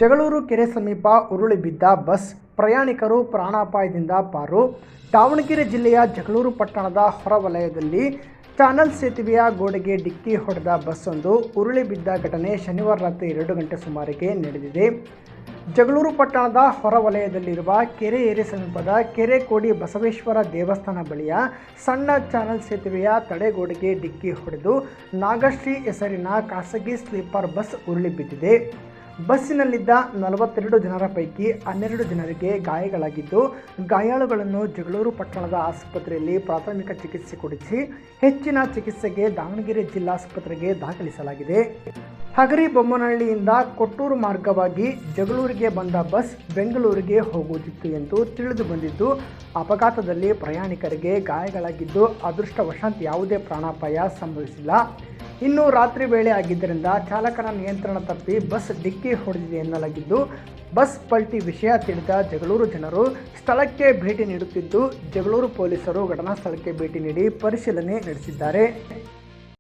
ಜಗಳೂರು ಕೆರೆ ಸಮೀಪ ಉರುಳಿ ಬಿದ್ದ ಬಸ್, ಪ್ರಯಾಣಿಕರು ಪ್ರಾಣಾಪಾಯದಿಂದ ಪಾರು. ದಾವಣಗೆರೆ ಜಿಲ್ಲೆಯ ಜಗಳೂರು ಪಟ್ಟಣದ ಹೊರವಲಯದಲ್ಲಿ ಚಾನಲ್ ಸೇತುವೆಯ ಗೋಡೆಗೆ ಡಿಕ್ಕಿ ಹೊಡೆದ ಬಸ್ಸೊಂದು ಉರುಳಿ ಬಿದ್ದ ಘಟನೆ ಶನಿವಾರ ರಾತ್ರಿ 2 ಗಂಟೆ ಸುಮಾರಿಗೆ ನಡೆದಿದೆ. ಜಗಳೂರು ಪಟ್ಟಣದ ಹೊರವಲಯದಲ್ಲಿರುವ ಕೆರೆ ಏರಿ ಸಮೀಪದ ಕೆರೆಕೋಡಿ ಬಸವೇಶ್ವರ ದೇವಸ್ಥಾನ ಬಳಿಯ ಸಣ್ಣ ಚಾನಲ್ ಸೇತುವೆಯ ತಡೆಗೋಡೆಗೆ ಡಿಕ್ಕಿ ಹೊಡೆದು ನಾಗಶ್ರೀ ಹೆಸರಿನ ಖಾಸಗಿ ಸ್ಲೀಪರ್ ಬಸ್ ಉರುಳಿ ಬಿದ್ದಿದೆ. ಬಸ್ಸಿನಲ್ಲಿದ್ದ 42 ಜನರ ಪೈಕಿ 12 ಜನರಿಗೆ ಗಾಯಗಳಾಗಿದ್ದು, ಗಾಯಾಳುಗಳನ್ನು ಜಗಳೂರು ಪಟ್ಟಣದ ಆಸ್ಪತ್ರೆಯಲ್ಲಿ ಪ್ರಾಥಮಿಕ ಚಿಕಿತ್ಸೆ ಕೊಡಿಸಿ ಹೆಚ್ಚಿನ ಚಿಕಿತ್ಸೆಗೆ ದಾವಣಗೆರೆ ಜಿಲ್ಲಾಸ್ಪತ್ರೆಗೆ ದಾಖಲಿಸಲಾಗಿದೆ. ಹಗರಿಬೊಮ್ಮನಹಳ್ಳಿಯಿಂದ ಕೊಟ್ಟೂರು ಮಾರ್ಗವಾಗಿ ಜಗಳೂರಿಗೆ ಬಂದ ಬಸ್ ಬೆಂಗಳೂರಿಗೆ ಹೋಗುತ್ತಿತ್ತು ಎಂದು ತಿಳಿದು ಬಂದಿದ್ದು, ಅಪಘಾತದಲ್ಲಿ ಪ್ರಯಾಣಿಕರಿಗೆ ಗಾಯಗಳಾಗಿದ್ದು, ಅದೃಷ್ಟವಶಾತ್ ಯಾವುದೇ ಪ್ರಾಣಾಪಾಯ ಸಂಭವಿಸಿಲ್ಲ. ಇನ್ನು ರಾತ್ರಿ ವೇಳೆ ಆಗಿದ್ದರಿಂದ ಚಾಲಕನ ನಿಯಂತ್ರಣ ತಪ್ಪಿ ಬಸ್ ಡಿಕ್ಕಿ ಹೊಡೆದಿದೆ ಎನ್ನಲಾಗಿದ್ದು, ಬಸ್ ಪಲ್ಟಿ ವಿಷಯ ತಿಳಿದ ಜಗಳೂರು ಜನರು ಸ್ಥಳಕ್ಕೆ ಭೇಟಿ ನೀಡುತ್ತಿದ್ದು, ಜಗಳೂರು ಪೊಲೀಸರು ಘಟನಾ ಸ್ಥಳಕ್ಕೆ ಭೇಟಿ ನೀಡಿ ಪರಿಶೀಲನೆ ನಡೆಸಿದ್ದಾರೆ.